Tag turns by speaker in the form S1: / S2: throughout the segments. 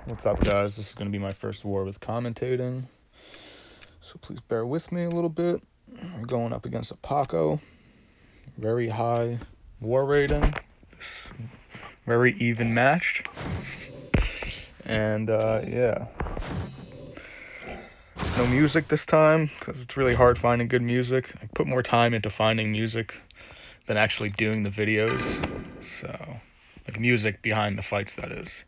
S1: What's up, guys? This is going to be my first war with commentating, so please bear with me a little bit. I'm going up against APOCO. Very high war rating. Very even matched. And, yeah. No music this time, because it's really hard finding good music. I put more time into finding music than actually doing the videos. So, like music behind the fights, that is.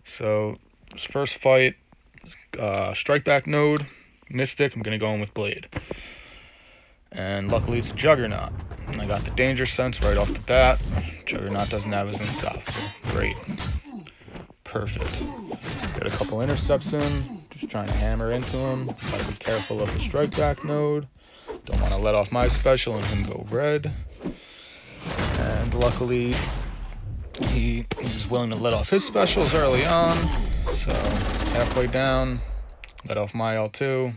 S1: So, this first fight, strike back node, Mystic, I'm going to go in with Blade. And luckily it's a Juggernaut. And I got the danger sense right off the bat. Juggernaut doesn't have his unstoppable. Great. Perfect. Get a couple intercepts in, just trying to hammer into him. Gotta be careful of the strike back node. Don't want to let off my special and him go red. And luckily, he was willing to let off his specials early on, so halfway down, let off my L2,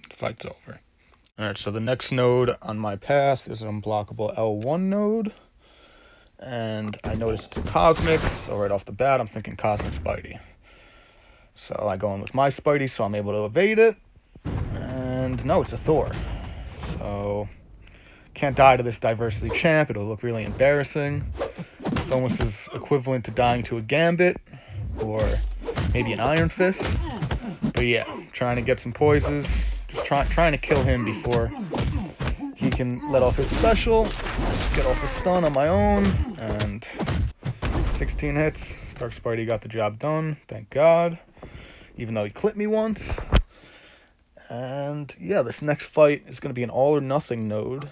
S1: the fight's over. Alright, so the next node on my path is an unblockable L1 node, and I notice it's a Cosmic, so right off the bat I'm thinking Cosmic Spidey. So I go in with my Spidey, so I'm able to evade it, and no, it's a Thor. So, can't die to this diversity champ, it'll look really embarrassing. It's almost as equivalent to dying to a Gambit, or maybe an Iron Fist. But yeah, trying to get some poises, just trying to kill him before he can let off his special, get off the stun on my own, and 16 hits. Stark Spidey got the job done, thank God, even though he clipped me once. And yeah, this next fight is going to be an all or nothing node.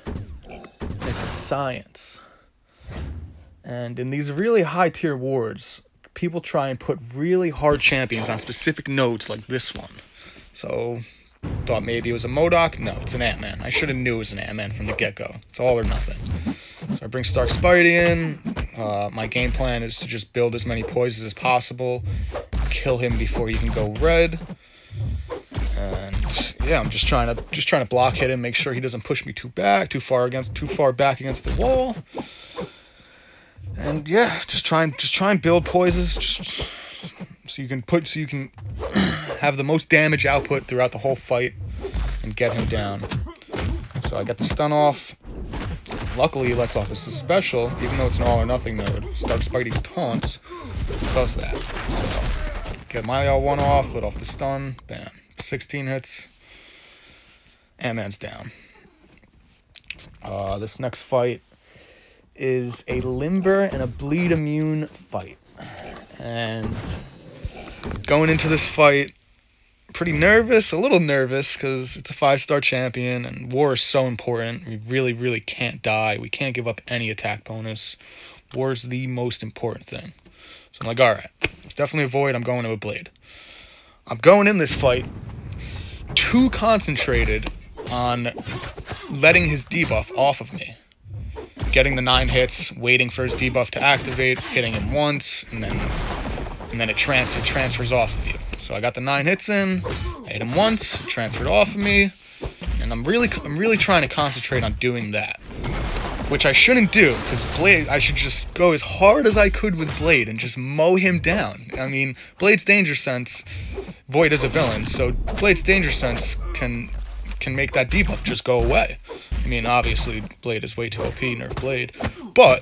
S1: It's a science. And in these really high tier wars, people try and put really hard champions on specific nodes like this one. So, thought maybe it was a MODOK. No, it's an Ant-Man. I should have knew it was an Ant-Man from the get-go. It's all or nothing. So I bring Stark Spidey in. My game plan is to just build as many poisons as possible, kill him before he can go red. And yeah, I'm just trying to block hit him, make sure he doesn't push me too far back against the wall. And yeah, just try and build poises, just so you can have the most damage output throughout the whole fight and get him down. So I got the stun off. Luckily, he lets off his special, even though it's an all or nothing node. Stark Spidey's taunt does that. So get my L1 off, let off the stun, bam, 16 hits. Ant-Man's down. This next fight is a Limber and a Bleed Immune fight. And going into this fight, pretty nervous, a little nervous, because it's a 5-star champion, and war is so important. We really, really can't die. We can't give up any attack bonus. War is the most important thing. So I'm like, alright, it's definitely a Void, I'm going to a Blade. I'm going in this fight too concentrated on letting his debuff off of me. Getting the 9 hits, waiting for his debuff to activate, hitting him once, and then it transfers off of you. So I got the 9 hits in, I hit him once, it transferred off of me, and I'm really trying to concentrate on doing that. Which I shouldn't do, because Blade, I should just go as hard as I could with Blade and just mow him down. I mean, Blade's Danger Sense, Void is a villain, so Blade's Danger Sense can make that debuff just go away. I mean, obviously, Blade is way too OP, nerf Blade, but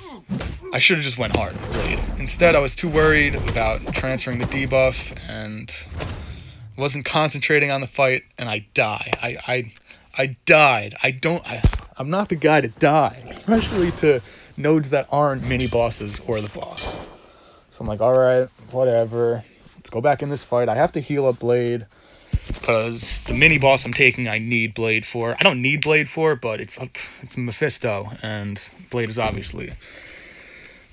S1: I should have just went hard with Blade. Instead, I was too worried about transferring the debuff, and wasn't concentrating on the fight, and I die. I died. I'm not the guy to die, especially to nodes that aren't mini-bosses or the boss. So I'm like, alright, whatever. Let's go back in this fight. I have to heal up Blade, because the mini-boss I'm taking, I need Blade for. I don't need Blade for, but it's Mephisto, and Blade is obviously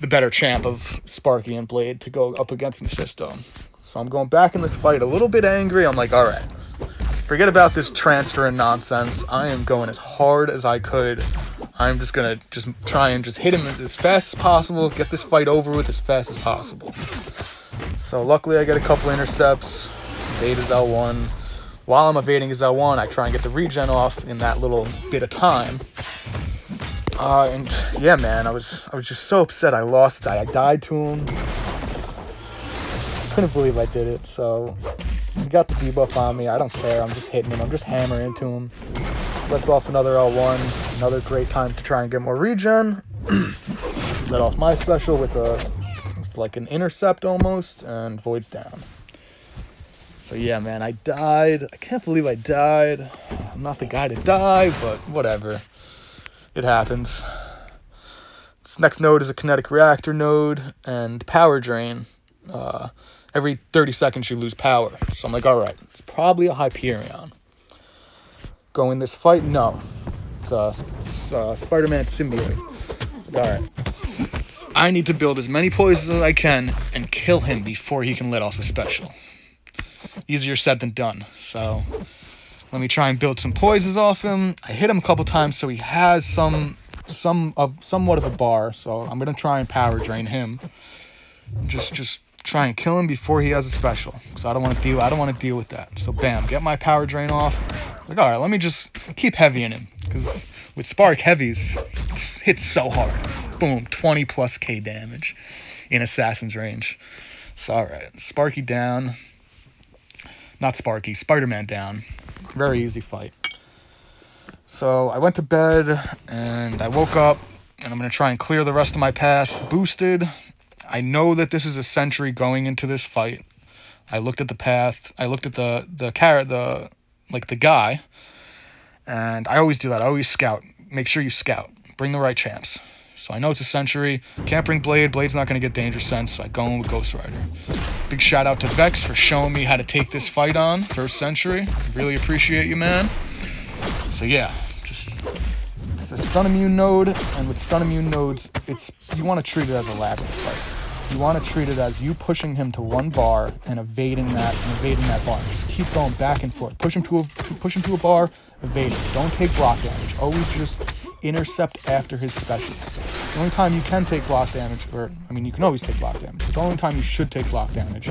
S1: the better champ of Sparky and Blade to go up against Mephisto. So I'm going back in this fight a little bit angry. I'm like, alright, forget about this transfer and nonsense. I am going as hard as I could. I'm just going to try and hit him as fast as possible, get this fight over with as fast as possible. So luckily I get a couple intercepts, evade his L1. While I'm evading his L1, I try and get the regen off in that little bit of time. And yeah, man, I was just so upset I lost. I died to him. couldn't believe I did it. So he got the debuff on me. I don't care. I'm just hitting him. I'm just hammering into him. Lets off another L1. Another great time to try and get more regen. Let off my special with like an intercept almost, and voids down. So yeah, man, I died. I can't believe I died. I'm not the guy to die, but whatever. It happens. This next node is a kinetic reactor node and power drain. Every 30 seconds you lose power. So I'm like, all right, it's probably a Hyperion. Go in this fight? No. It's a Spider-Man symbiote. All right. I need to build as many poisons as I can and kill him before he can let off a special. Easier said than done. So let me try and build some poisons off him. I hit him a couple times, so he has somewhat of a bar. So I'm gonna try and power drain him. Just try and kill him before he has a special. So I don't want to deal with that. So bam, get my power drain off. Like, all right, let me just keep heavying him, because with Spark heavies, it hits so hard. Boom, 20 plus K damage in Assassin's range. So all right, Sparky down. Not Sparky, Spider-Man down. Very easy fight. So I went to bed and I woke up and I'm gonna try and clear the rest of my path boosted. I know that this is a Sentry going into this fight. I looked at the path. I looked at the guy, and I always do that. I always scout. Make sure you scout. Bring the right champs. So I know it's a Sentry. Can't bring Blade. Blade's not going to get Danger Sense, so I go in with Ghost Rider. Big shout out to Vex for showing me how to take this fight on. First Sentry. Really appreciate you, man. So yeah, it's a stun immune node, and with stun immune nodes, you want to treat it as a labyrinth fight. You want to treat it as you pushing him to one bar and evading that bar. Just keep going back and forth. Push him to a bar, evade it. Don't take block damage. Always just intercept after his specials. The only time you can take block damage, you can always take block damage, but the only time you should take block damage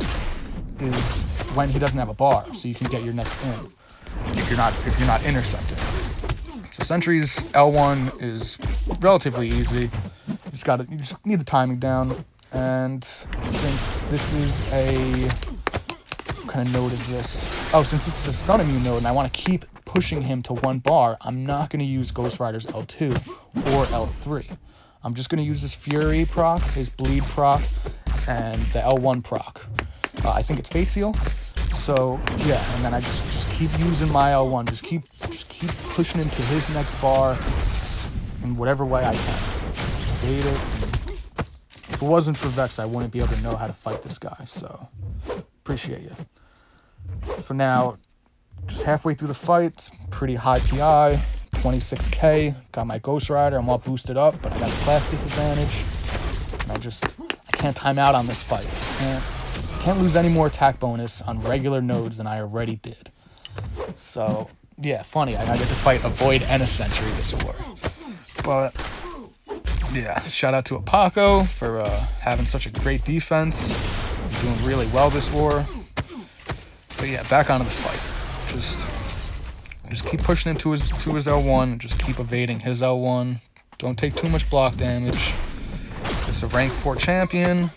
S1: is when he doesn't have a bar, so you can get your next in. If you're not intercepting. So Sentry's L1 is relatively easy. You just need the timing down. And since this is what kind of node is this? Oh, since it's a stun immune node and I want to keep pushing him to one bar, I'm not going to use Ghost Rider's L2 or L3. I'm just going to use his Fury proc, his Bleed proc, and the L1 proc. I think it's Fate Seal. So yeah, and then I just keep using my L1. Just keep pushing him to his next bar in whatever way I can. Just evade it. If it wasn't for Vex, I wouldn't be able to know how to fight this guy, so appreciate you. So now, just halfway through the fight, pretty high PI, 26k, got my Ghost Rider, I'm all boosted up, but I got a class disadvantage, and I can't time out on this fight. I can't lose any more attack bonus on regular nodes than I already did. So, yeah, funny, I get to fight a Void and a Sentry this war. But yeah, shout out to APOCO for having such a great defense. He's doing really well this war. But yeah, back onto the fight. Just keep pushing him to his L1. Just keep evading his L1. Don't take too much block damage. It's a rank 4 champion.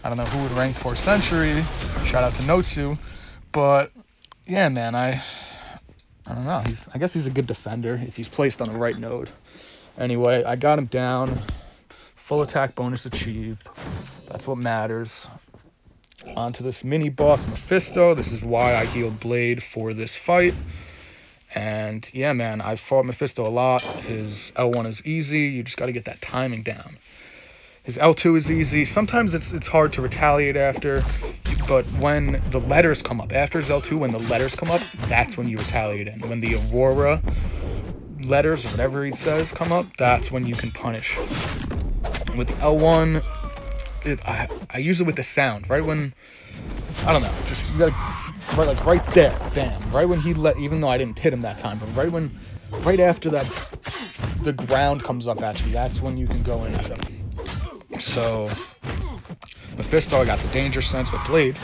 S1: I don't know who would rank 4 Sentry. Shout out to Notsu. But yeah, man, I don't know. I guess he's a good defender if he's placed on the right node. Anyway, I got him down. Full attack bonus achieved. That's what matters. On to this mini boss, Mephisto. This is why I healed Blade for this fight. And yeah, man, I fought Mephisto a lot. His L1 is easy. You just got to get that timing down. His L2 is easy. Sometimes it's hard to retaliate after, but when the letters come up, after his L2, when the letters come up, that's when you retaliate in. When the Aurora letters, or whatever he says, come up, that's when you can punish. With L1, I use it with the sound, right when, I don't know, just, you gotta, right there, bam, right when he even though I didn't hit him that time, but right after that, the ground comes up at you, that's when you can go in at him. So, Mephisto, I got the Danger Sense with Blade.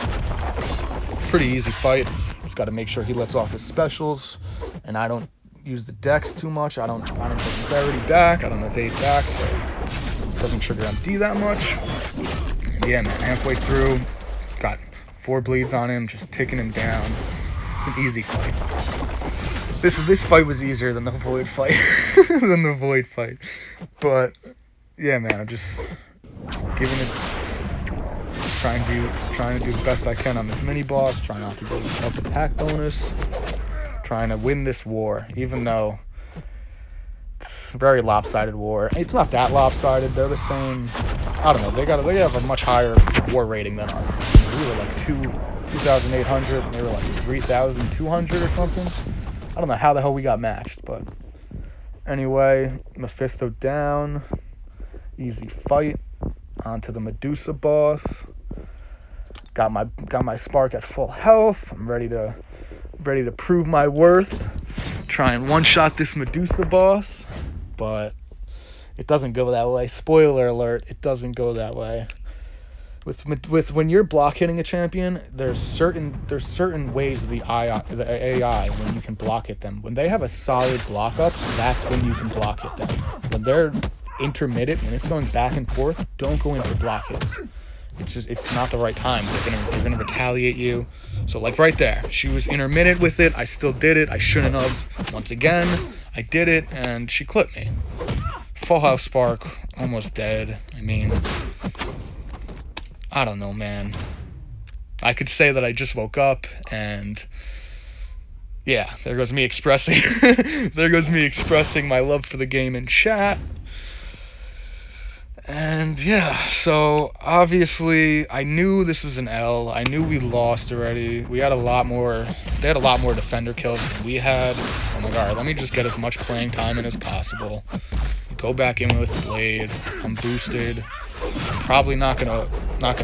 S1: Pretty easy fight. Just gotta make sure he lets off his specials, and I don't use the dex too much. I don't dexterity back, I don't evade back, so it doesn't trigger MD that much. And yeah, man, halfway through, got 4 bleeds on him, just taking him down. It's an easy fight. This fight was easier than the Void fight. But yeah, man, I'm just giving it, trying to do the best I can on this mini boss, trying not to go up attack bonus, trying to win this war, even though it's a very lopsided war. It's not that lopsided. They're the same. I don't know. They have a much higher war rating than us. We were like 2,800, and they were like 3,200 or something. I don't know how the hell we got matched, but anyway, Mephisto down. Easy fight. Onto the Medusa boss. Got my spark at full health. I'm ready to prove my worth. Try and one-shot this Medusa boss, but it doesn't go that way. Spoiler alert, it doesn't go that way. With when you're block hitting a champion, there's certain ways of the AI when you can block hit them. When they have a solid block up, that's when you can block hit them. When they're intermittent, when it's going back and forth, don't go in for block hits. It's not the right time. They're gonna retaliate you. So like right there, she was intermittent with it. I still did it. I shouldn't have. Once again, I did it, and she clipped me. Full house spark, almost dead. I mean, I don't know, man. I could say that I just woke up, and yeah, there goes me expressing my love for the game in chat. And yeah, so obviously I knew this was an L. I knew we lost already. They had a lot more defender kills than we had. So I'm like, all right, let me just get as much playing time in as possible. Go back in with Blade. I'm boosted. Probably not gonna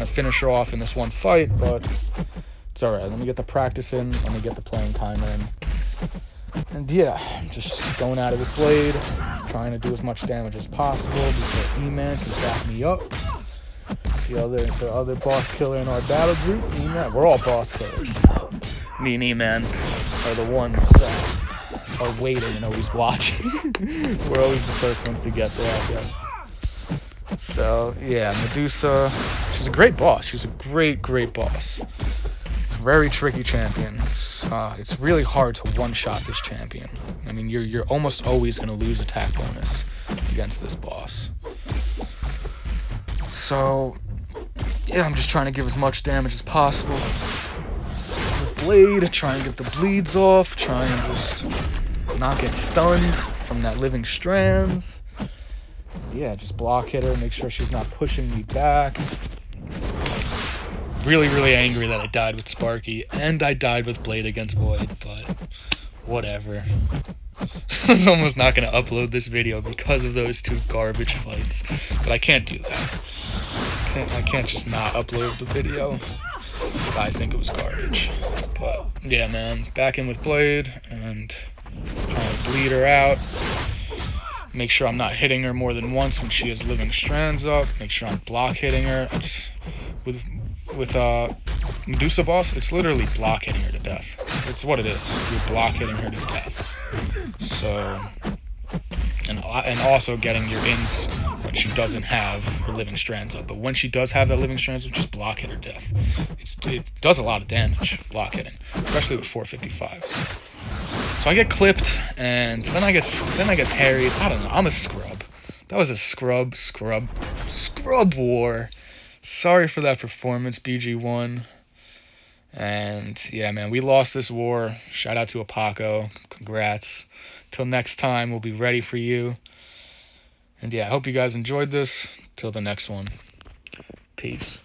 S1: finish her off in this one fight, but it's all right. Let me get the practice in. Let me get the playing time in. And yeah, just going at it with Blade, trying to do as much damage as possible before E-Man can back me up. The other boss killer in our battle group, E-Man. We're all boss killers. Me and E-Man are the ones that are waiting and always watching. We're always the first ones to get there, I guess. So yeah, Medusa, she's a great boss. She's a great boss. It's a very tricky champion. It's really hard to one-shot this champion. I mean, you're almost always going to lose attack bonus against this boss. So yeah, I'm just trying to give as much damage as possible with Blade, try and get the bleeds off, try and just not get stunned from that living strands. Yeah, just block hit her, make sure she's not pushing me back. Really angry that I died with Sparky, and I died with Blade against Void, but whatever. I was almost not going to upload this video because of those two garbage fights, but I can't do that. I can't just not upload the video if I think it was garbage. But yeah, man, back in with Blade, and trying to bleed her out. Make sure I'm not hitting her more than once when she has living strands up. Make sure I'm block hitting her. With Medusa boss, it's literally block hitting her to death. It's what it is. You're block hitting her to death. So, and also getting your ins when she doesn't have her living strands up. But when she does have that living strands up, just block hit her death. It does a lot of damage, block hitting, especially with 455. So I get clipped, and then I get parried. I don't know. I'm a scrub. That was a scrub war. Sorry for that performance, BG1. And yeah, man, we lost this war. Shout out to APOCO. Congrats. Till next time, we'll be ready for you. And yeah, I hope you guys enjoyed this. Till the next one. Peace.